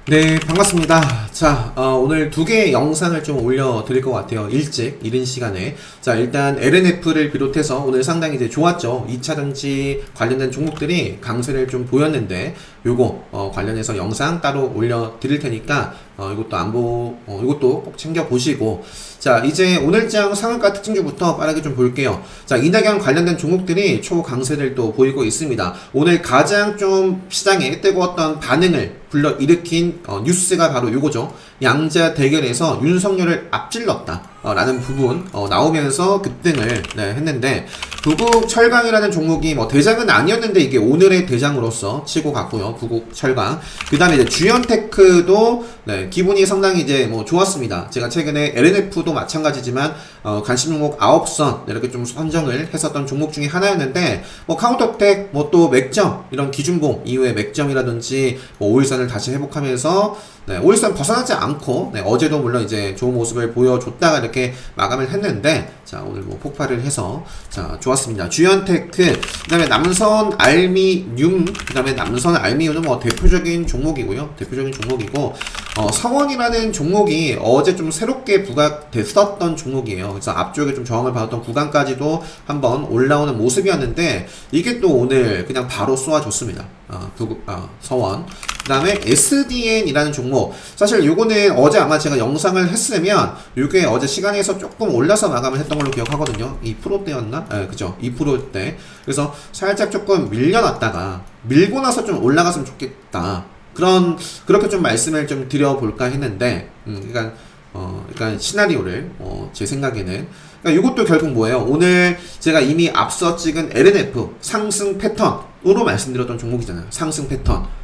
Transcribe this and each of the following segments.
네, 반갑습니다. 자, 오늘 두 개의 영상을 좀 올려드릴 것 같아요. 일찍, 이른 시간에. 자, 일단 LNF를 비롯해서 오늘 상당히 이제 좋았죠. 2차전지 관련된 종목들이 강세를 좀 보였는데, 요거, 관련해서 영상 따로 올려드릴 테니까, 이것도 꼭 챙겨보시고, 자, 이제 오늘장 상한가 특징주부터 빠르게 좀 볼게요. 자, 이낙연 관련된 종목들이 초강세를 또 보이고 있습니다. 오늘 가장 좀 시장에 뜨거웠던 반응을 불러일으킨 뉴스가 바로 요거죠. 양자 대결에서 윤석열을 앞질렀다 라는 부분 나오면서 급등을 했는데, 부국 철강이라는 종목이 뭐 대장은 아니었는데 이게 오늘의 대장으로서 치고 갔고요. 부국 철강. 그 다음에 이제 주연테크도 기분이 상당히 이제 뭐 좋았습니다. 제가 최근에 LNF도 마찬가지지만 관심 종목 9선 이렇게 좀 선정을 했었던 종목 중에 하나였는데, 뭐 카운터텍, 뭐 또 맥점, 이런 기준봉 이후에 맥점이라든지 뭐 오일선을 다시 회복하면서 오일선 벗어나지 않고 어제도 물론 이제 좋은 모습을 보여줬다가 이렇게 마감을 했는데, 자, 오늘 뭐 폭발을 해서 자, 좋았습니다. 주연테크, 그 다음에 남선 알미늄, 그 다음에 남선 알미늄은 뭐 대표적인 종목이고요. 대표적인 종목이고, 성원이라는 종목이 어제 좀 새롭게 부각됐었던 종목이에요. 그래서 앞쪽에 좀 저항을 받았던 구간까지도 한번 올라오는 모습이었는데, 이게 또 오늘 그냥 바로 쏘아줬습니다. 서원. 그 다음에 SDN이라는 종목. 사실 요거는 어제 아마 제가 영상을 했으면 요게 어제 시간에서 조금 올라서 마감을 했던 걸로 기억하거든요. 2%대였나? 네, 그죠. 2%대. 그래서 살짝 조금 밀려났다가 밀고 나서 좀 올라갔으면 좋겠다. 그렇게 좀 말씀을 좀 드려볼까 했는데, 그러니까 시나리오를, 제 생각에는. 그러니까 이것도 결국 뭐예요? 오늘 제가 이미 앞서 찍은 LNF 상승 패턴으로 말씀드렸던 종목이잖아요. 상승 패턴.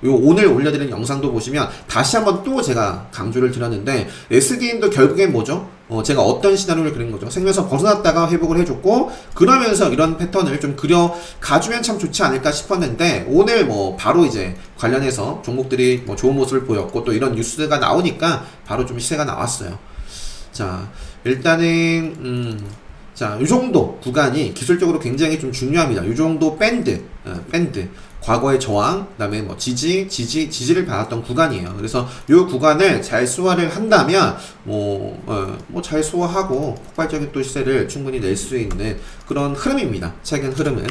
요 오늘 올려드린 영상도 보시면 다시 한번 또 제가 강조를 드렸는데, SDN도 결국엔 뭐죠? 제가 어떤 시나리오를 그린 거죠? 생명에서 벗어났다가 회복을 해줬고, 그러면서 이런 패턴을 좀 그려 가주면 참 좋지 않을까 싶었는데, 오늘 뭐 바로 이제 관련해서 종목들이 뭐 좋은 모습을 보였고, 또 이런 뉴스가 나오니까 바로 좀 시세가 나왔어요. 자, 일단은 자, 이 정도 구간이 기술적으로 굉장히 좀 중요합니다. 이 정도 밴드, 과거의 저항, 그 다음에 뭐 지지를 받았던 구간이에요. 그래서 이 구간을 잘 소화를 한다면, 잘 소화하고 폭발적인 또 시세를 충분히 낼 수 있는 그런 흐름입니다. 최근 흐름은.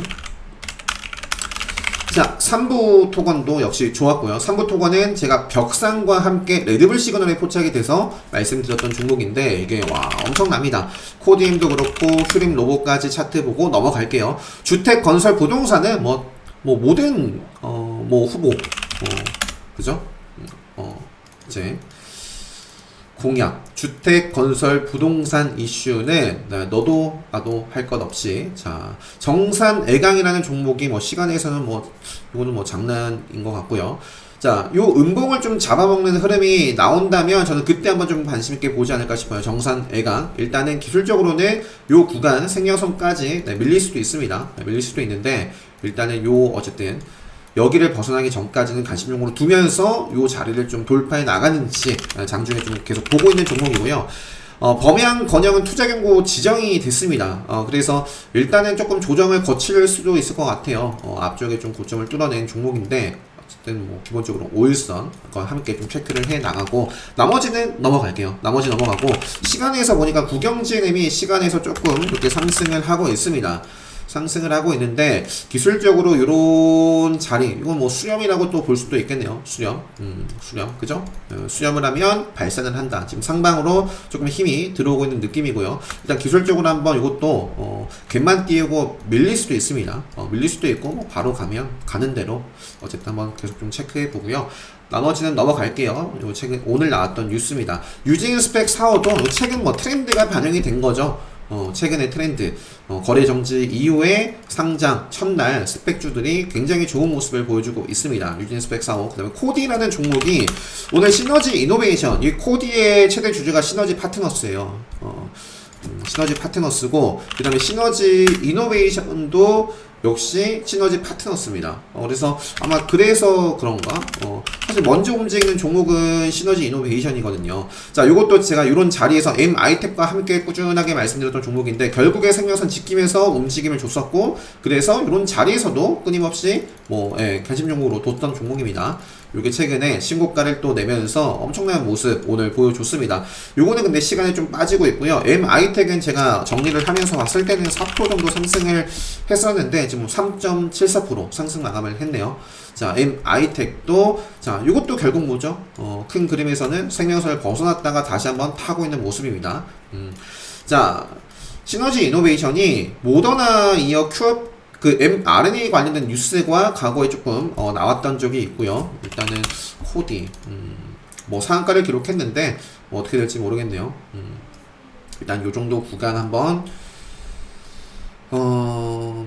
자, 3부 토건도 역시 좋았고요. 3부 토건은 제가 벽상과 함께 레드불 시그널에 포착이 돼서 말씀드렸던 종목인데, 이게 와 엄청납니다. 코디엠도 그렇고 휴림 로봇까지 차트 보고 넘어갈게요. 주택 건설 부동산은 모든 후보 그죠? 이제 공약, 주택, 건설, 부동산 이슈는 너도 나도 할 것 없이, 자, 정산 애강이라는 종목이 시간에서는 이거는 장난인 것 같고요. 자, 요 음봉을 좀 잡아먹는 흐름이 나온다면 저는 그때 한번 좀 관심있게 보지 않을까 싶어요. 정산 애강. 일단은 기술적으로는 요 구간 생명선까지 밀릴 수도 있습니다. 밀릴 수도 있는데, 일단은 어쨌든 여기를 벗어나기 전까지는 관심용으로 두면서 요 자리를 좀 돌파해 나가는지 장중에 좀 계속 보고 있는 종목이고요. 범양 건영은 투자 경고 지정이 됐습니다. 그래서 일단은 조금 조정을 거칠 수도 있을 것 같아요. 앞쪽에 좀 고점을 뚫어낸 종목인데, 어쨌든 기본적으로 오일선 함께 좀 체크를 해 나가고, 나머지는 넘어갈게요. 나머지 넘어가고, 시간에서 보니까 국영진엠이 시간에서 조금 이렇게 상승을 하고 있습니다. 상승을 하고 있는데, 기술적으로 요런 자리, 이건 수렴이라고 또 볼 수도 있겠네요. 수렴, 그죠? 수렴을 하면 발산을 한다. 지금 상방으로 조금 힘이 들어오고 있는 느낌이고요. 일단 기술적으로 한번 이것도 갭만 띄우고 밀릴 수도 있습니다. 밀릴 수도 있고, 바로 가는 대로 어쨌든 한번 계속 좀 체크해 보고요. 나머지는 넘어갈게요. 요 최근 오늘 나왔던 뉴스입니다. 유진 스펙 4호도 최근 트렌드가 반영이 된 거죠. 최근의 트렌드, 거래 정지 이후에 상장 첫날 스펙주들이 굉장히 좋은 모습을 보여주고 있습니다. 유진 스펙 4호, 그 다음에 코디라는 종목이 오늘 시너지 이노베이션, 이 코디의 최대 주주가 시너지 파트너스예요. 시너지 파트너스고, 그 다음에 시너지 이노베이션도 역시 시너지 파트너스입니다. 그래서 아마 그래서 그런가? 사실 먼저 움직이는 종목은 시너지 이노베이션이거든요. 자, 요것도 제가 이런 자리에서 MITEC과 함께 꾸준하게 말씀드렸던 종목인데, 결국에 생명선 지키면서 움직임을 줬었고, 그래서 이런 자리에서도 끊임없이 관심 종목으로 뒀던 종목입니다. 요게 최근에 신고가를 또 내면서 엄청난 모습 오늘 보여줬습니다. 요거는 근데 시간이 좀 빠지고 있고요. MI텍은 제가 정리를 하면서 봤을 때는 4% 정도 상승을 했었는데 지금 3.74% 상승 마감을 했네요. 자, MI텍도 자, 요것도 결국 뭐죠? 큰 그림에서는 생명선을 벗어났다가 다시 한번 타고 있는 모습입니다. 자, 시너지 이노베이션이 모더나 이어 큐업 그 mRNA 관련된 뉴스가 과거에 조금 나왔던 적이 있고요. 일단은 코디 뭐 상한가를 기록했는데 뭐 어떻게 될지 모르겠네요. 일단 요 정도 구간 한번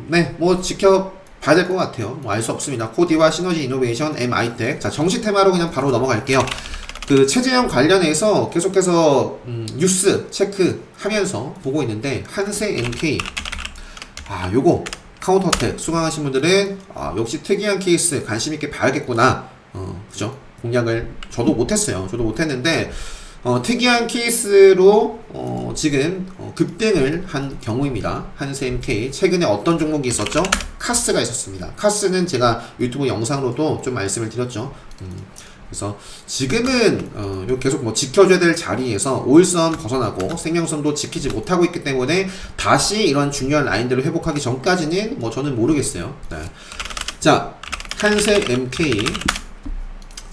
네, 뭐 지켜봐야 될 것 같아요. 뭐 알 수 없습니다. 코디와 시너지 이노베이션, MI텍. 자, 정식 테마로 그냥 바로 넘어갈게요. 그 체제형 관련해서 계속해서 뉴스 체크하면서 보고 있는데 한세 NK 요거 카운터택 수강하신 분들은 역시 특이한 케이스 관심있게 봐야겠구나. 그죠? 공략을 저도 못했어요. 저도 못했는데 특이한 케이스로 지금 급등을 한 경우입니다. 한세MK 최근에 어떤 종목이 있었죠? 카스가 있었습니다. 카스는 제가 유튜브 영상으로도 좀 말씀을 드렸죠. 그래서 지금은 계속 뭐 지켜줘야 될 자리에서 5일선 벗어나고 생명선도 지키지 못하고 있기 때문에 다시 이런 중요한 라인들을 회복하기 전까지는 뭐 저는 모르겠어요. 네. 자, 한세MK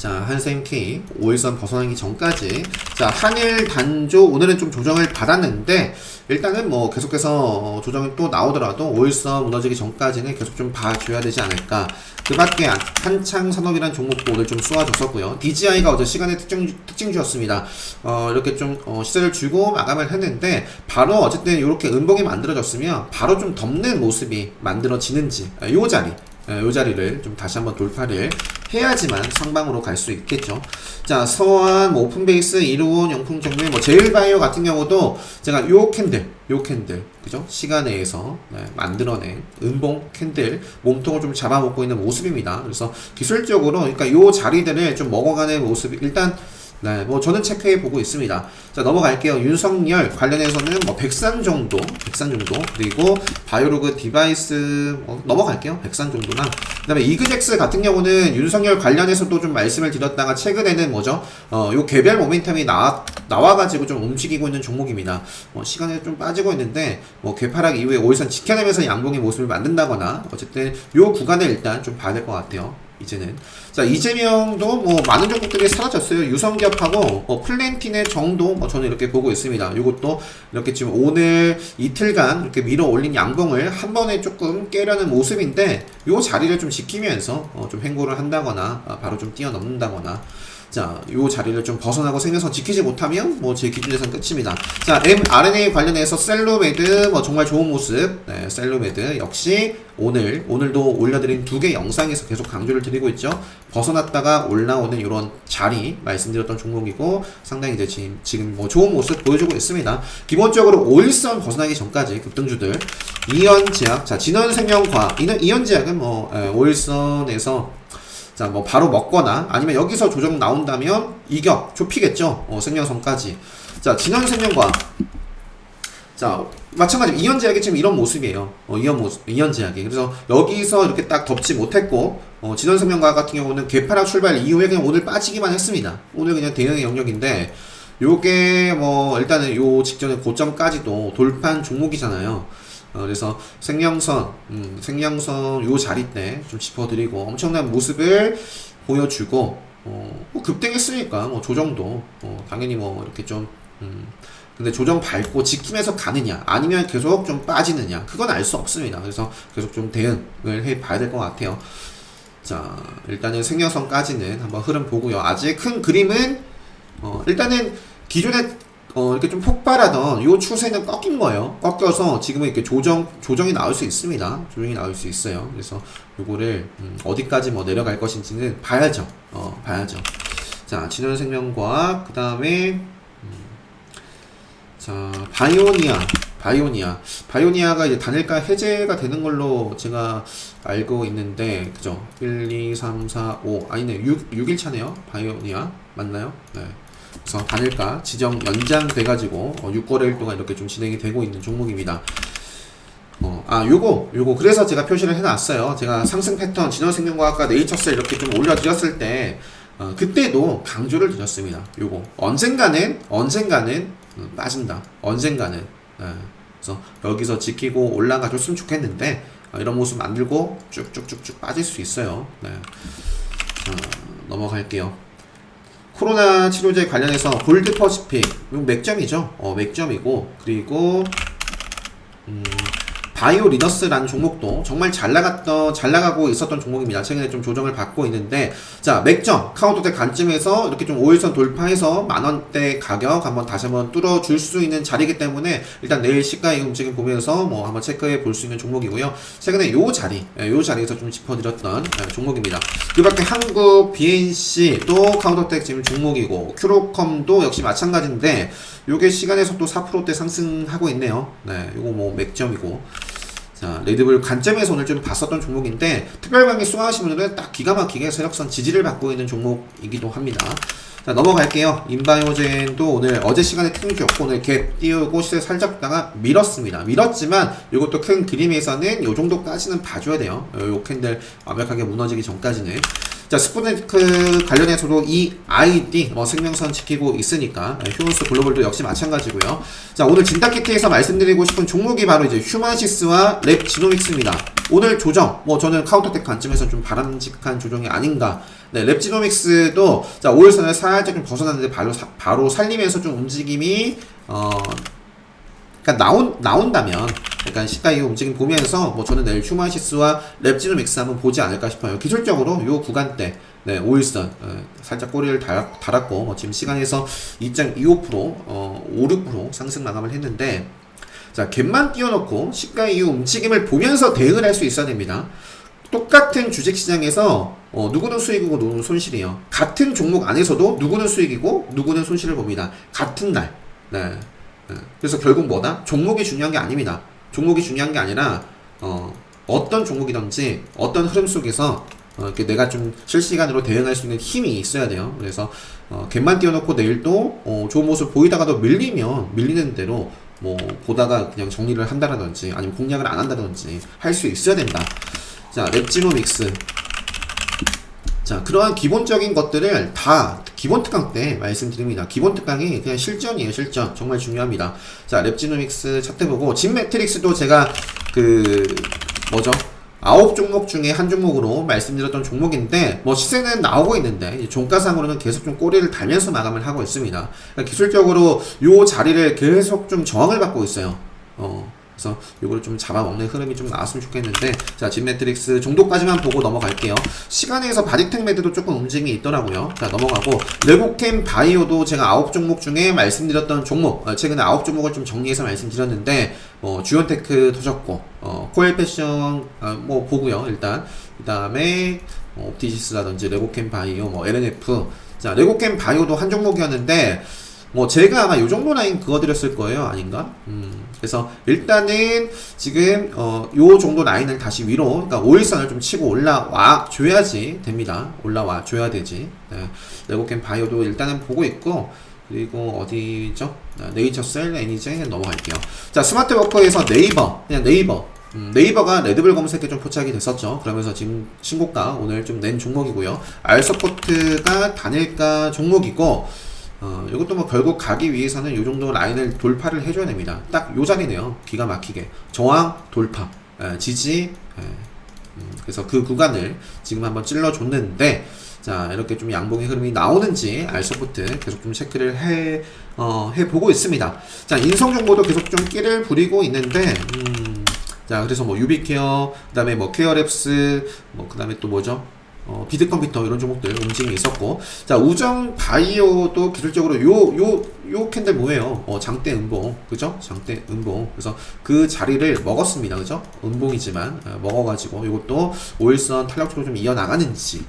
한세MK 5일선 벗어나기 전까지 자, 한일 단조 오늘은 좀 조정을 받았는데 일단은 뭐 계속해서 조정이 또 나오더라도 5일선 무너지기 전까지는 계속 좀 봐줘야 되지 않을까. 그 밖에 한창 산업이란 종목도 오늘 좀 쏘아줬었고요. DGI가 어제 시간의 특징주였습니다. 이렇게 좀 시세를 주고 마감을 했는데 바로 어쨌든 이렇게 음봉이 만들어졌으면 바로 좀 덮는 모습이 만들어지는지 요 자리를 좀 다시 한번 돌파를 해야지만 상방으로 갈 수 있겠죠. 자, 서한, 뭐 오픈베이스, 이루온, 영풍정밀, 뭐 제일바이오 같은 경우도 제가 요 캔들, 그죠? 시간내에서 만들어낸 음봉 캔들 몸통을 좀 잡아먹고 있는 모습입니다. 그래서 기술적으로, 그러니까 요 자리들을 좀 먹어가는 모습이 일단 네, 뭐 저는 체크해 보고 있습니다. 자, 넘어갈게요. 윤석열 관련해서는 뭐 백산 정도, 그리고 바이오로그 디바이스 넘어갈게요. 백산 정도나. 그다음에 이그젝스 같은 경우는 윤석열 관련해서도 좀 말씀을 드렸다가 최근에는 뭐죠? 요 개별 모멘텀이 나와가지고 좀 움직이고 있는 종목입니다. 시간이 좀 빠지고 있는데 뭐 개파락 이후에 5일선 지켜내면서 양봉의 모습을 만든다거나 어쨌든 요 구간을 일단 좀 봐야 될 것 같아요. 이제는 자, 이재명도 뭐 많은 종목들이 사라졌어요. 유성기업하고 플랜틴의 정도 저는 이렇게 보고 있습니다. 이것도 이렇게 지금 오늘 이틀간 이렇게 밀어 올린 양봉을 한 번에 조금 깨려는 모습인데 요 자리를 좀 지키면서 좀 횡보를 한다거나 바로 좀 뛰어넘는다거나 자, 요 자리를 좀 벗어나고 생겨서 지키지 못하면 뭐 제 기준에선 끝입니다. 자, mRNA 관련해서 셀로메드 뭐 정말 좋은 모습. 네, 셀로메드 역시 오늘도 올려드린 2개 영상에서 계속 강조를 드리고 있죠. 벗어났다가 올라오는 이런 자리 말씀드렸던 종목이고 상당히 이제 지금 뭐 좋은 모습 보여주고 있습니다. 기본적으로 5일선 벗어나기 전까지 급등주들 이현제약, 자, 진원생명과학 이현제약은 뭐 5일선에서 자, 뭐 바로 먹거나 아니면 여기서 조정 나온다면 이격 좁히겠죠. 생명선까지. 자, 진원생명과학. 자, 마찬가지로 이현제약이 지금 이런 모습이에요. 이현제약이. 그래서 여기서 이렇게 딱 덮지 못했고, 진원생명과학 같은 경우는 개파락 출발 이후에 그냥 오늘 빠지기만 했습니다. 오늘 그냥 대응의 영역인데, 요게 뭐 일단은 요 직전의 고점까지도 돌파한 종목이잖아요. 그래서 생명선 요 자리 때 좀 짚어드리고 엄청난 모습을 보여주고 뭐 급등했으니까 뭐 조정도 당연히 뭐 이렇게 좀 근데 조정 밟고 지키면서 가느냐 아니면 계속 좀 빠지느냐 그건 알 수 없습니다. 그래서 계속 좀 대응을 해 봐야 될 것 같아요. 자, 일단은 생명선까지는 한번 흐름 보고요. 아직 큰 그림은 일단은 기존에 이렇게 좀 폭발하던 요 추세는 꺾인 거예요. 꺾여서 지금은 이렇게 조정이 나올 수 있습니다. 조정이 나올 수 있어요. 그래서 요거를 어디까지 뭐 내려갈 것인지는 봐야죠. 봐야죠. 자, 진원생명과학 그 다음에 자, 바이오니아가 이제 단일가 해제가 되는 걸로 제가 알고 있는데 그죠? 1, 2, 3, 4, 5 아니네 6일차네요. 바이오니아 맞나요? 네. 그래서 단일가 지정 연장돼가지고 6거래일 동안 이렇게 좀 진행이 되고 있는 종목입니다. 요거 그래서 제가 표시를 해놨어요. 제가 상승 패턴 진원생명과학과 네이처스 이렇게 좀 올려드렸을 때 그때도 강조를 드렸습니다. 요거 언젠가는 빠진다. 언젠가는. 그래서 여기서 지키고 올라가줬으면 좋겠는데 이런 모습 만들고 쭉쭉쭉쭉 빠질 수 있어요. 네. 넘어갈게요. 코로나 치료제 관련해서 골드 퍼시픽 맥점이죠. 맥점이고, 그리고 바이오 리더스라는 종목도 정말 잘 나가고 있었던 종목입니다. 최근에 좀 조정을 받고 있는데, 자, 맥점, 카운터대 관점에서 이렇게 좀 5일선 돌파해서 만원대 가격 다시 한번 뚫어줄 수 있는 자리이기 때문에, 일단 내일 시가의 움직임 보면서 한번 체크해 볼 수 있는 종목이고요. 최근에 요 자리에서 좀 짚어드렸던 종목입니다. 그 밖에 한국 BNC도 카운터대 지금 종목이고, 큐로컴도 역시 마찬가지인데, 요게 시간에서 또 4%대 상승하고 있네요. 네, 요거 맥점이고. 자, 레드불 관점에서 오늘 좀 봤었던 종목인데, 특별 강의 수강하신 분들은 딱 기가 막히게 세력선 지지를 받고 있는 종목이기도 합니다. 자, 넘어갈게요. 인바이오젠도 오늘 어제 시간에 튕겼고, 오늘 갭 띄우고 시세 살짝 다가 밀었지만, 이것도 큰 그림에서는 요 정도까지는 봐줘야 돼요. 요 캔들 완벽하게 무너지기 전까지는. 자, 스푸트니크 관련해서도 이 아이디 생명선 지키고 있으니까, 휴먼스 글로벌도 역시 마찬가지고요. 자, 오늘 진단키트에서 말씀드리고 싶은 종목이 바로 이제 휴마시스와 랩지노믹스입니다. 오늘 조정, 저는 카운터텍 관점에서 좀 바람직한 조정이 아닌가. 네, 랩지노믹스도 자, 5일선을 살짝 좀 벗어났는데 바로 살리면서 좀 움직임이 그러니까 나온다면 약간 시가 이후 움직임 보면서 저는 내일 휴마시스와 랩지노믹스 한번 보지 않을까 싶어요. 기술적으로 요 구간대 5일선 살짝 꼬리를 달았고 지금 시간에서 2.25% 5, 6% 상승 마감을 했는데, 자, 갭만 띄워놓고 시가 이후 움직임을 보면서 대응을 할 수 있어야 됩니다. 똑같은 주식시장에서 누구는 수익이고 누구는 손실이에요. 같은 종목 안에서도 누구는 수익이고 누구는 손실을 봅니다. 같은 날. 네. 그래서 결국 뭐다? 종목이 중요한 게 아닙니다. 종목이 중요한 게 아니라 어떤 종목이든지 어떤 흐름 속에서 이렇게 내가 좀 실시간으로 대응할 수 있는 힘이 있어야 돼요. 그래서 갭만 띄워놓고 내일도 좋은 모습 보이다가도 밀리는 대로 보다가 그냥 정리를 한다라든지 아니면 공략을 안 한다든지 할 수 있어야 된다. 자, 랩지노믹스. 자, 그러한 기본적인 것들을 다 기본 특강 때 말씀드립니다. 기본 특강이 그냥 실전이에요, 실전. 정말 중요합니다. 자, 랩지노믹스 차트 보고, 진 매트릭스도 제가 9종목 중에 한 종목으로 말씀드렸던 종목인데, 시세는 나오고 있는데, 종가상으로는 계속 좀 꼬리를 달면서 마감을 하고 있습니다. 그러니까 기술적으로 요 자리를 계속 좀 저항을 받고 있어요. 그래서 요거를 좀 잡아먹는 흐름이 좀 나왔으면 좋겠는데, 자, 진 매트릭스 정도까지만 보고 넘어갈게요. 시간에서 바디텍 매드도 조금 움직임이 있더라고요. 자, 넘어가고, 레고캠 바이오도 제가 9종목 중에 말씀드렸던 종목, 최근에 9종목을 좀 정리해서 말씀드렸는데, 주연테크 터졌고, 코엘 패션 보고요. 일단 그 다음에 옵티시스라든지 레고캠 바이오, LNF. 자, 레고캠 바이오도 한 종목이었는데, 제가 아마 요 정도 라인 그어드렸을 거예요. 아닌가? 그래서 일단은 지금 요 정도 라인을 다시 위로, 그러니까 5일선을 좀 치고 올라와 줘야지 됩니다. 올라와 줘야 되지. 네. 레고캠 바이오도 일단은 보고 있고, 그리고 어디죠? 네이처셀, 애니제 넘어갈게요. 자, 스마트워커에서 그냥 네이버가 레드불 검색에 좀 포착이 됐었죠. 그러면서 지금 신고가 오늘 좀 낸 종목이고요. 알서포트가 단일가 종목이고, 이것도 결국 가기 위해서는 요 정도 라인을 돌파를 해줘야 됩니다. 딱 요 자리네요. 기가 막히게. 저항, 돌파, 지지, 그래서 그 구간을 지금 한번 찔러줬는데, 자, 이렇게 좀 양봉의 흐름이 나오는지 알서포트 계속 좀 체크를 해보고 있습니다. 자, 인성정보도 계속 좀 끼를 부리고 있는데, 자, 그래서 유비케어, 그 다음에 케어랩스, 그 다음에 또 뭐죠? 비드컴퓨터 이런 종목들 움직임이 있었고, 자, 우정 바이오도 기술적으로 요 캔들 뭐예요? 장대 음봉, 그죠? 장대 음봉. 그래서 그 자리를 먹었습니다, 그죠? 음봉이지만 먹어가지고 이것도 5일선 탄력적으로 좀 이어나가는지.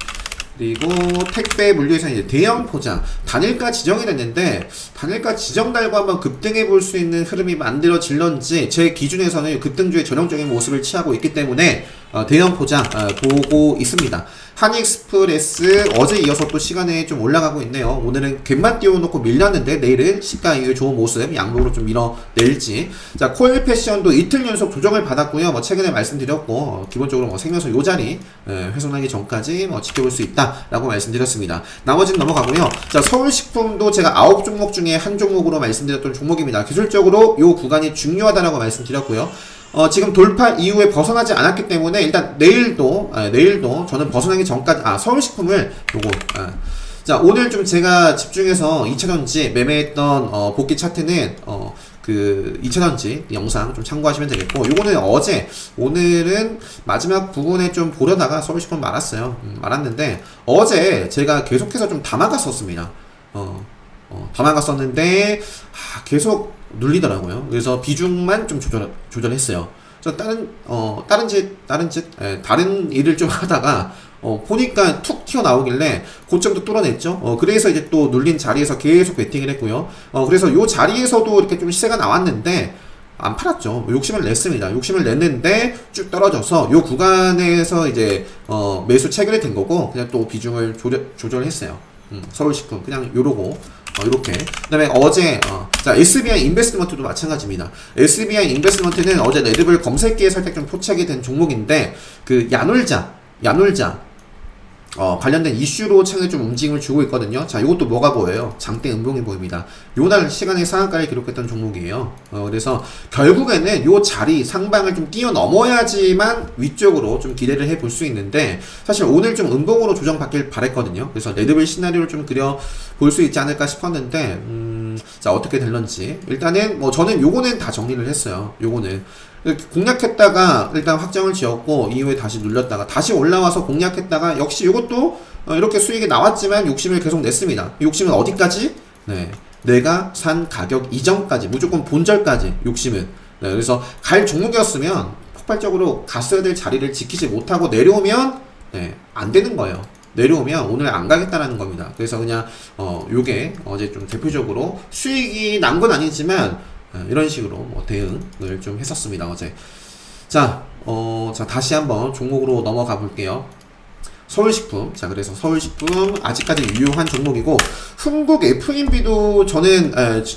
그리고 택배 물류에서 이제 대형 포장 단일가 지정이 됐는데, 단일가 지정 달고 한번 급등해 볼 수 있는 흐름이 만들어질런지 제 기준에서는 급등주의 전형적인 모습을 취하고 있기 때문에 대형 포장 보고 있습니다. 한익스프레스 어제 이어서 또 시간에 좀 올라가고 있네요. 오늘은 갭만 띄워놓고 밀렸는데 내일은 시가 이후 좋은 모습 양봉으로 좀 밀어낼지. 자, 코엘 패션도 이틀 연속 조정을 받았고요. 최근에 말씀드렸고 기본적으로 생명선 요 자리 훼손하기 전까지 지켜볼 수 있다. 있다라고 말씀드렸습니다. 나머지는 넘어가고요. 자, 서울식품도 제가 9종목 중에 한 종목으로 말씀드렸던 종목입니다. 기술적으로 요 구간이 중요하다라고 말씀드렸고요. 지금 돌파 이후에 벗어나지 않았기 때문에 일단 내일도 저는 벗어나기 전까지 서울식품을 요거 자, 오늘 좀 제가 집중해서 2차전지 매매했던 복귀 차트는 그 2차전지 영상 좀 참고하시면 되겠고, 요거는 오늘은 마지막 부분에 좀 보려다가 서울식품 말았어요. 말았는데 어제 제가 계속해서 좀 담아갔었습니다. 담아갔었는데 계속 눌리더라고요. 그래서 비중만 좀 조절했어요. 그래서 다른 일을 좀 하다가 보니까 툭 튀어나오길래 고점도 뚫어냈죠. 그래서 이제 또 눌린 자리에서 계속 베팅을 했고요. 그래서 요 자리에서도 이렇게 좀 시세가 나왔는데 안 팔았죠. 욕심을 냈습니다. 욕심을 냈는데 쭉 떨어져서 요 구간에서 이제 매수 체결이 된 거고, 그냥 또 비중을 조절했어요. 서울식품 그냥 요러고 이렇게. 그다음에 어제 자, SBI 인베스트먼트도 마찬가지입니다. SBI 인베스트먼트는 어제 레드불 검색기에 살짝 좀 포착이 된 종목인데, 그 야놀자 관련된 이슈로 최근에 좀 움직임을 주고 있거든요. 자, 이것도 뭐가 보여요? 장대 음봉이 보입니다. 요날 시간에 상한가를 기록했던 종목이에요. 그래서 결국에는 요 자리 상방을 좀 뛰어넘어야지만 위쪽으로 좀 기대를 해볼 수 있는데, 사실 오늘 좀 음봉으로 조정받길 바랬거든요. 그래서 레드불 시나리오를 좀 그려볼 수 있지 않을까 싶었는데, 자, 어떻게 될런지 일단은 저는 요거는 다 정리를 했어요. 요거는 공략했다가 일단 확정을 지었고, 이후에 다시 눌렸다가 다시 올라와서 공략했다가 역시 이것도 이렇게 수익이 나왔지만 욕심을 계속 냈습니다. 욕심은 어디까지? 네, 내가 산 가격 이전까지, 무조건 본절까지 욕심은. 네, 그래서 갈 종목이었으면 폭발적으로 갔어야 될 자리를 지키지 못하고 내려오면 안 되는 거예요. 내려오면 오늘 안 가겠다라는 겁니다. 그래서 그냥 요게 어제 좀 대표적으로 수익이 난 건 아니지만 이런 식으로 대응을 좀 했었습니다, 어제. 자, 자, 다시 한번 종목으로 넘어가 볼게요. 서울식품. 자, 그래서 서울식품 아직까지 유효한 종목이고, 흥국 F&B도 저는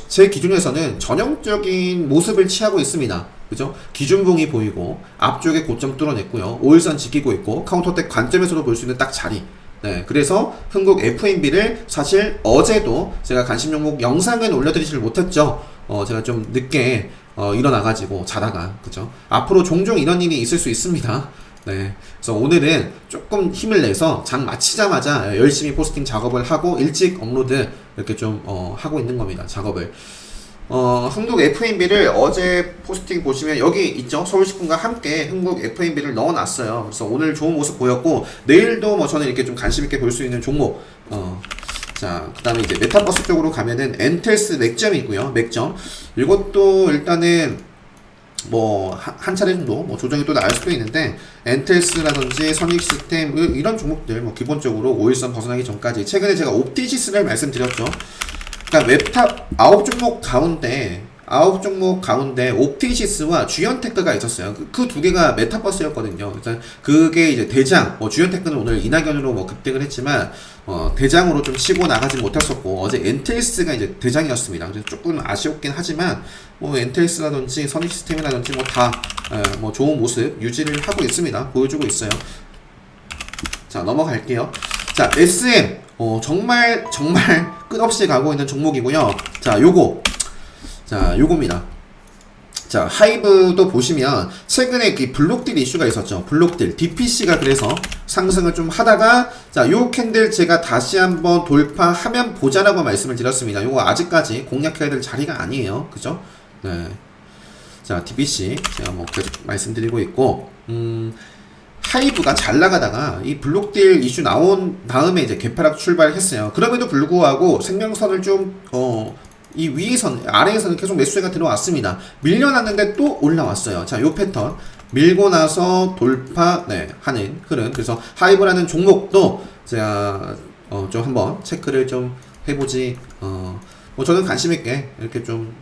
제 기준에서는 전형적인 모습을 취하고 있습니다. 그죠? 기준봉이 보이고 앞쪽에 고점 뚫어냈고요. 5일선 지키고 있고 카운터텍 관점에서도 볼 수 있는 딱 자리. 네, 그래서 흥국 F&B를 사실 어제도 제가 관심 종목 영상은 올려드리질 못했죠. 제가 좀 늦게 일어나가지고 자다가, 그죠? 앞으로 종종 이런 일이 있을 수 있습니다. 네, 그래서 오늘은 조금 힘을 내서 장 마치자마자 열심히 포스팅 작업을 하고 일찍 업로드 이렇게 좀 하고 있는 겁니다. 작업을. 흥국 F&B를 어제 포스팅 보시면 여기 있죠? 서울식품과 함께 흥국 F&B를 넣어놨어요. 그래서 오늘 좋은 모습 보였고, 내일도 저는 이렇게 좀 관심있게 볼 수 있는 종목. 자, 그 다음에 이제 메타버스 쪽으로 가면은 엔텔스 맥점이 있고요. 맥점. 이것도 일단은 한 차례 정도 조정이 또 나올 수도 있는데, 엔텔스라든지 선익시스템 이런 종목들 기본적으로 5일선 벗어나기 전까지, 최근에 제가 옵티시스를 말씀드렸죠. 그러니까 웹탑 9종목 가운데 옵티시스와 주연테크가 있었어요. 그 두 개가 메타버스였거든요. 일단 그게 이제 대장, 주연테크는 오늘 이낙연으로 급등을 했지만 대장으로 좀 치고 나가지 못했었고, 어제 엔텔스가 이제 대장이었습니다. 그래서 조금 아쉬웠긴 하지만 엔텔스라든지 선익시스템이라든지 다 좋은 모습 유지를 하고 있습니다. 보여주고 있어요. 자, 넘어갈게요. 자, SM 정말 끝없이 가고 있는 종목이고요. 자, 요겁니다. 자, 하이브도 보시면 최근에 블록딜 이슈가 있었죠. 블록딜 DPC가 그래서 상승을 좀 하다가, 자, 요 캔들 제가 다시 한번 돌파하면 보자라고 말씀을 드렸습니다. 요거 아직까지 공략해야 될 자리가 아니에요. 그죠? 네. 자, DPC 제가 계속 말씀드리고 있고, 하이브가 잘 나가다가 이 블록딜 이슈 나온 다음에 이제 개파락 출발했어요. 그럼에도 불구하고 생명선을 좀 이 위에선 아래에서는 계속 매수세가 들어왔습니다. 밀려났는데 또 올라왔어요. 자, 요 패턴 밀고 나서 돌파 하는 흐름. 그래서 하이브라는 종목도 제가 좀 한번 체크를 좀 해보지 저는 관심있게 이렇게 좀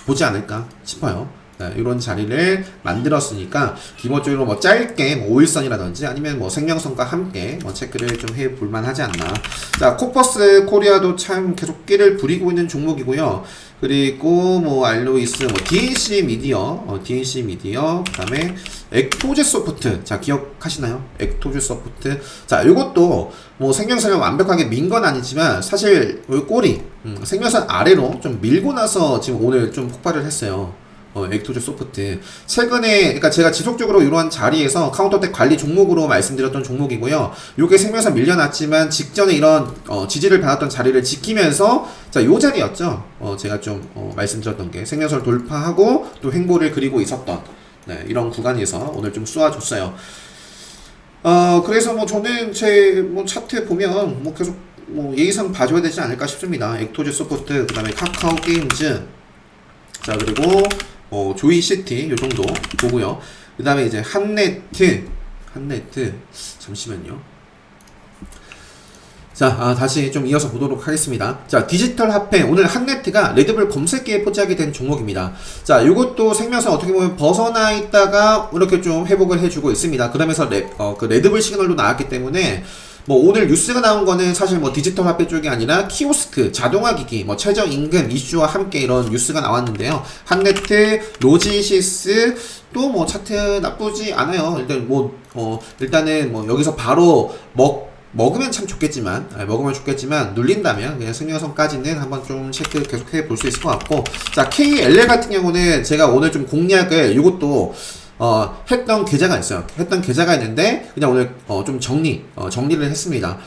보지 않을까 싶어요. 네, 이런 자리를 만들었으니까 기본적으로 뭐 짧게 뭐 5일선이라든지 아니면 뭐 생명선과 함께 뭐 체크를 좀 해볼 만하지 않나. 자, 코퍼스 코리아도 참 계속 끼를 부리고 있는 종목이고요. 그리고 뭐 알로이스, 뭐 DNC 미디어, DNC 미디어, 그다음에 엑토제 소프트. 자, 기억하시나요? 엑토제 소프트. 자, 이것도 뭐 생명선을 완벽하게 민 건 아니지만 사실 이 꼬리 생명선 아래로 좀 밀고 나서 지금 오늘 좀 폭발을 했어요. 엑토제 소프트. 최근에, 그러니까 제가 지속적으로 이러한 자리에서 카운터텍 관리 종목으로 말씀드렸던 종목이고요. 요게 생명선 밀려났지만 직전에 이런 지지를 받았던 자리를 지키면서 자, 요 자리였죠. 제가 좀 말씀드렸던 게 생명선을 돌파하고 또 횡보를 그리고 있었던 네, 이런 구간에서 오늘 좀 쏘아줬어요. 그래서 뭐 저는 제 뭐 차트 보면 뭐 계속 뭐 예의상 봐줘야 되지 않을까 싶습니다. 엑토제 소프트, 그 다음에 카카오 게임즈, 자, 그리고 조이시티 요 정도 보고요. 그 다음에 이제 한네트 잠시만요. 자, 다시 좀 이어서 보도록 하겠습니다. 자, 디지털 화폐. 오늘 한네트가 레드불 검색기에 포착이 된 종목입니다. 자, 요것도 생명선 어떻게 보면 벗어나 있다가 이렇게 좀 회복을 해주고 있습니다. 그러면서 그 레드불 시그널도 나왔기 때문에 뭐 오늘 뉴스가 나온 거는 사실 뭐 디지털 화폐 쪽이 아니라 키오스크, 자동화 기기, 뭐 최저임금 이슈와 함께 이런 뉴스가 나왔는데요. 한네트, 로지시스 또 뭐 차트 나쁘지 않아요. 일단 일단은 뭐 여기서 바로 먹으면 참 좋겠지만, 눌린다면 그냥 생명선까지는 한번 좀 체크 계속해 볼 수 있을 것 같고, 자, KLL 같은 경우는 제가 오늘 좀 공략을 이것도 했던 계좌가 있어요. 했던 계좌가 있는데 그냥 오늘 좀 정리를 했습니다.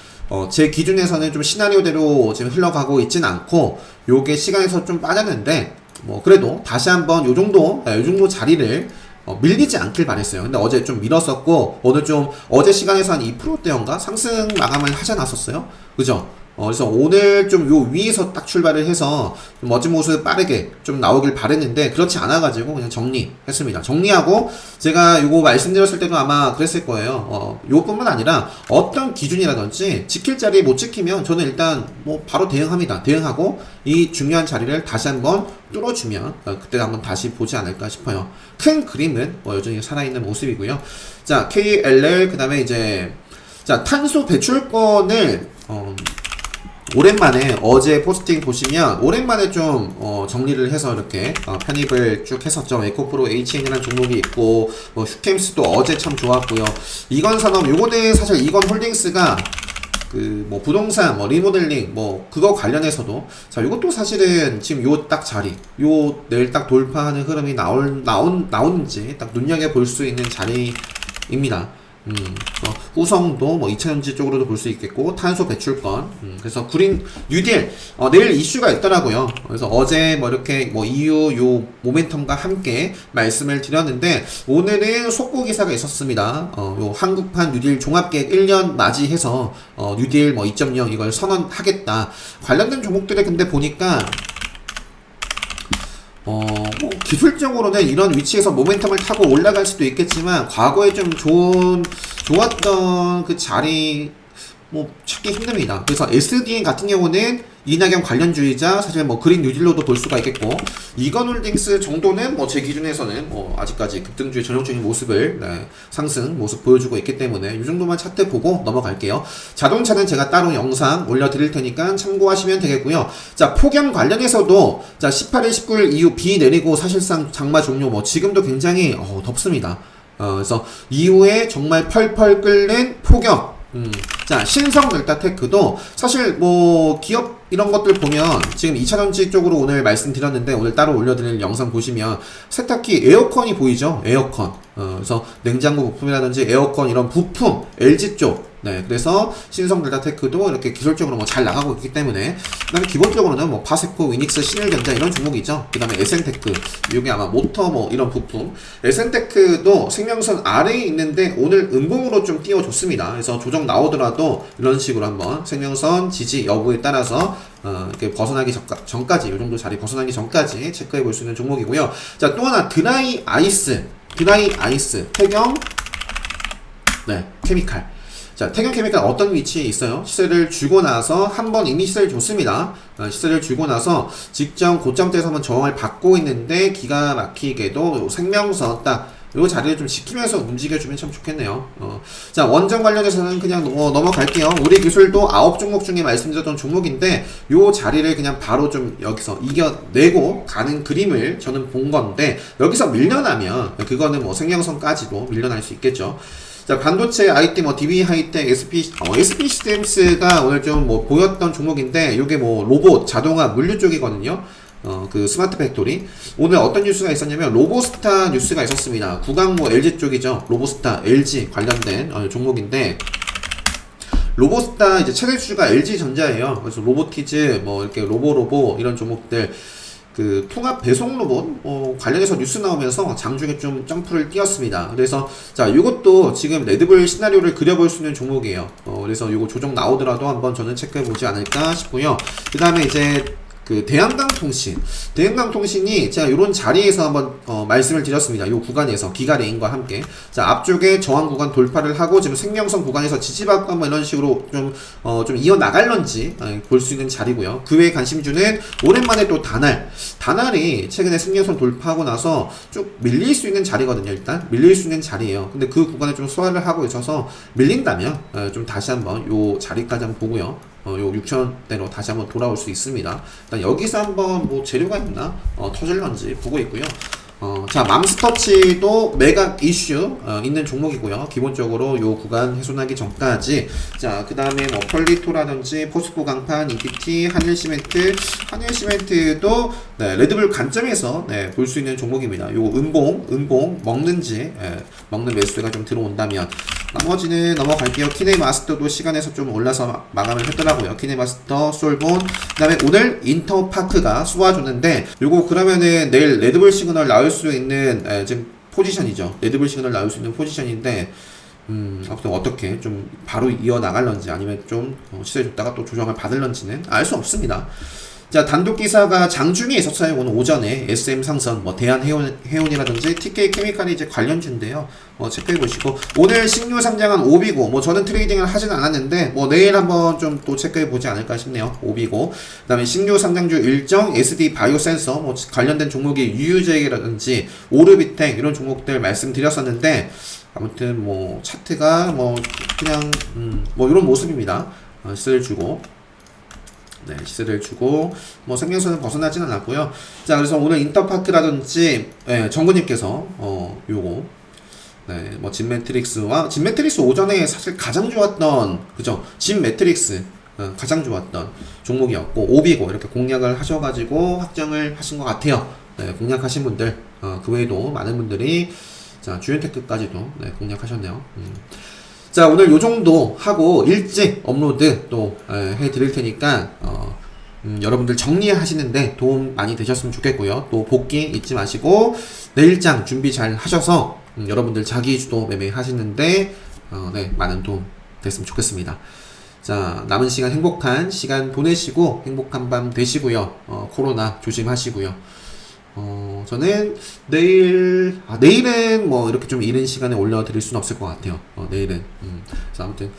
제 기준에서는 좀 시나리오대로 지금 흘러가고 있진 않고 요게 시간에서 좀 빠졌는데 뭐 그래도 다시 한번 요 정도 자리를 밀리지 않길 바랬어요. 근데 어제 좀 밀었었고 오늘 좀 어제 시간에서 한 2%대인가 상승 마감을 하지 않았었어요. 그죠? 그래서 오늘 좀 요 위에서 딱 출발을 해서 좀 멋진 모습 빠르게 좀 나오길 바랬는데 그렇지 않아가지고 그냥 정리했습니다. 정리하고 제가 요거 말씀드렸을 때도 아마 그랬을 거예요. 요뿐만 아니라 어떤 기준이라든지 지킬 자리 못 지키면 저는 일단 뭐 바로 대응합니다. 대응하고 이 중요한 자리를 다시 한번 뚫어주면 그때 한번 다시 보지 않을까 싶어요. 큰 그림은 여전히 살아있는 모습이고요. 자, KLL 그 다음에 이제 자, 탄소 배출권을 오랜만에 어제 포스팅 보시면 오랜만에 좀 정리를 해서 이렇게 편입을 쭉 했었죠. 에코프로 HN이라는 종목이 있고 뭐 슈캠스도 어제 참 좋았고요. 이건산업 요거는 사실 이건홀딩스가 그 뭐 부동산 뭐 리모델링 뭐 그거 관련해서도 자 요것도 사실은 지금 요 딱 자리 요 내일 딱 돌파하는 흐름이 나오는지 딱 눈여겨 볼 수 있는 자리입니다. 후성도 뭐 2차전지 쪽으로도 볼 수 있겠고 탄소 배출권 그래서 그린 뉴딜 내일 이슈가 있더라고요. 그래서 어제 뭐 이렇게 뭐 EU 요 모멘텀과 함께 말씀을 드렸는데 오늘은 속보 기사가 있었습니다. 요 한국판 뉴딜 종합계획 1년 맞이해서 뉴딜 뭐 2.0 이걸 선언하겠다. 관련된 종목들에 근데 보니까 뭐 기술적으로는 이런 위치에서 모멘텀을 타고 올라갈 수도 있겠지만 과거에 좀 좋았던 그 자리 뭐 찾기 힘듭니다. 그래서 SDN 같은 경우는 이낙연 관련주의자 사실 뭐 그린 뉴딜로도 볼 수가 있겠고 이건홀딩스 정도는 뭐 제 기준에서는 뭐 아직까지 급등주의 전형적인 모습을 상승 모습 보여주고 있기 때문에 이 정도만 차트 보고 넘어갈게요. 자동차는 제가 따로 영상 올려드릴 테니까 참고하시면 되겠고요. 자, 폭염 관련해서도 자 18일 19일 이후 비 내리고 사실상 장마 종료 뭐 지금도 굉장히 덥습니다. 그래서 이후에 정말 펄펄 끓는 폭염 자, 신성델타테크도 사실 뭐 기업 이런 것들 보면 지금 2차전지 쪽으로 오늘 말씀드렸는데 오늘 따로 올려드릴 영상 보시면 세탁기 에어컨이 보이죠? 에어컨 그래서 냉장고 부품이라든지 에어컨 이런 부품 LG 쪽 그래서 신성델타테크도 이렇게 기술적으로 뭐 잘 나가고 있기 때문에 그 다음에 기본적으로는 뭐 파세코, 위닉스, 신일전자 이런 종목이죠. 그 다음에 에센테크 이게 아마 모터 뭐 이런 부품 에센테크도 생명선 아래에 있는데 오늘 음봉으로 좀 띄워줬습니다. 그래서 조정 나오더라도 이런 식으로 한번 생명선 지지 여부에 따라서 이렇게 벗어나기 전까지 이 정도 자리 벗어나기 전까지 체크해 볼 수 있는 종목이고요. 자, 또 하나 드라이 아이스 태경 케미칼. 자, 태경케미칼 어떤 위치에 있어요? 시세를 주고 나서 한번 이미 시세를 줬습니다. 시세를 주고 나서 직전 고점대에서 한번 저항을 받고 있는데 기가 막히게도 생명선 딱 요 자리를 좀 지키면서 움직여주면 참 좋겠네요. 자, 원전 관련해서는 그냥 넘어갈게요. 우리 기술도 9종목 중에 말씀드렸던 종목인데 요 자리를 그냥 바로 좀 여기서 이겨내고 가는 그림을 저는 본 건데 여기서 밀려나면 그거는 뭐 생명선까지도 밀려날 수 있겠죠. 자, 반도체, IT, DB 하이텍, SP 시스템스가 오늘 좀 뭐 보였던 종목인데, 요게 뭐 로봇, 자동화, 물류 쪽이거든요. 그 스마트 팩토리. 오늘 어떤 뉴스가 있었냐면, 로보스타 뉴스가 있었습니다. 구강 뭐 LG 쪽이죠. 로보스타, LG 관련된 종목인데, 로보스타 이제 최대주주가 LG전자예요. 그래서 로보티즈, 뭐 이렇게 로보 이런 종목들. 그 통합 배송 로봇 관련해서 뉴스 나오면서 장중에 좀 점프를 띄었습니다. 그래서 자, 이것도 지금 레드불 시나리오를 그려볼 수 있는 종목이에요. 그래서 이거 조정 나오더라도 한번 저는 체크해 보지 않을까 싶고요. 그 다음에 이제 그 대한강통신이 제가 이런 자리에서 한번 말씀을 드렸습니다. 이 구간에서 기가레인과 함께 자, 앞쪽에 저항 구간 돌파를 하고 지금 생명선 구간에서 지지받고 한번 이런 식으로 좀 이어 나갈런지 볼 수 있는 자리고요. 그 외에 관심주는 오랜만에 또 다날이 최근에 생명선 돌파하고 나서 쭉 밀릴 수 있는 자리거든요. 일단 밀릴 수 있는 자리예요. 근데 그 구간에 좀 소화를 하고 있어서 밀린다면 좀 다시 한번 요 자리까지 한번 보고요. 요 6천대로 다시 한번 돌아올 수 있습니다. 일단 여기서 한번 뭐 재료가 있나 터질런지 보고 있고요. 자, 맘스터치도 매각 이슈 있는 종목이고요. 기본적으로 요 구간 훼손하기 전까지. 자, 그 다음에 뭐 펄리토라든지 포스코 강판, EPT, 한일시멘트도 네, 레드불 관점에서 네, 볼 수 있는 종목입니다. 요 음봉 먹는지 먹는 매수가 좀 들어온다면 나머지는 넘어갈게요. 키네마스터도 시간에서 좀 올라서 마감을 했더라고요. 키네마스터, 솔본, 그 다음에 오늘 인터파크가 쏘아줬는데 요거 그러면은 내일 레드불 시그널 나올 수 있는 지금 포지션이죠. 레드불 시그널 나올 수 있는 포지션인데 아무튼 어떻게 좀 바로 이어 나갈런지 아니면 좀 시세 줬다가 또 조정을 받을런지는 알 수 없습니다. 자, 단독 기사가 장중에 있었어요. 오늘 오전에 SM 상선, 뭐 대한해운이라든지 TK 케미칼이 이제 관련주인데요. 체크해 보시고 오늘 신규 상장한 오비고, 뭐 저는 트레이딩을 하진 않았는데 뭐 내일 한번 좀 또 체크해 보지 않을까 싶네요. 오비고, 그다음에 신규 상장주 일정, SD 바이오 센서, 뭐 관련된 종목이 유유제이라든지 오르비텍 이런 종목들 말씀드렸었는데 아무튼 뭐 차트가 뭐 그냥 뭐 이런 모습입니다. 시세를 주고. 네, 시세를 주고 뭐 생명선은 벗어나진 않았고요. 자, 그래서 오늘 인터파크라든지 정구님께서 요거 네, 뭐 진매트릭스 오전에 사실 가장 좋았던 그죠? 진매트릭스 가장 좋았던 종목이었고 오비고 이렇게 공략을 하셔가지고 확정을 하신 것 같아요. 네, 공략하신 분들 그 외에도 많은 분들이 자, 주연테크까지도 네, 공략하셨네요. 자, 오늘 요 정도 하고 일찍 업로드 또 해드릴 테니까 여러분들 정리하시는데 도움 많이 되셨으면 좋겠고요. 또 복귀 잊지 마시고 내일장 준비 잘 하셔서 여러분들 자기 주도 매매 하시는데 네, 많은 도움 됐으면 좋겠습니다. 자, 남은 시간 행복한 시간 보내시고 행복한 밤 되시고요. 코로나 조심하시고요. 저는 내일은 뭐 이렇게 좀 이른 시간에 올려드릴 수는 없을 것 같아요. 내일은. 그래서 아무튼,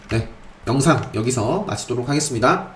네, 영상 여기서 마치도록 하겠습니다.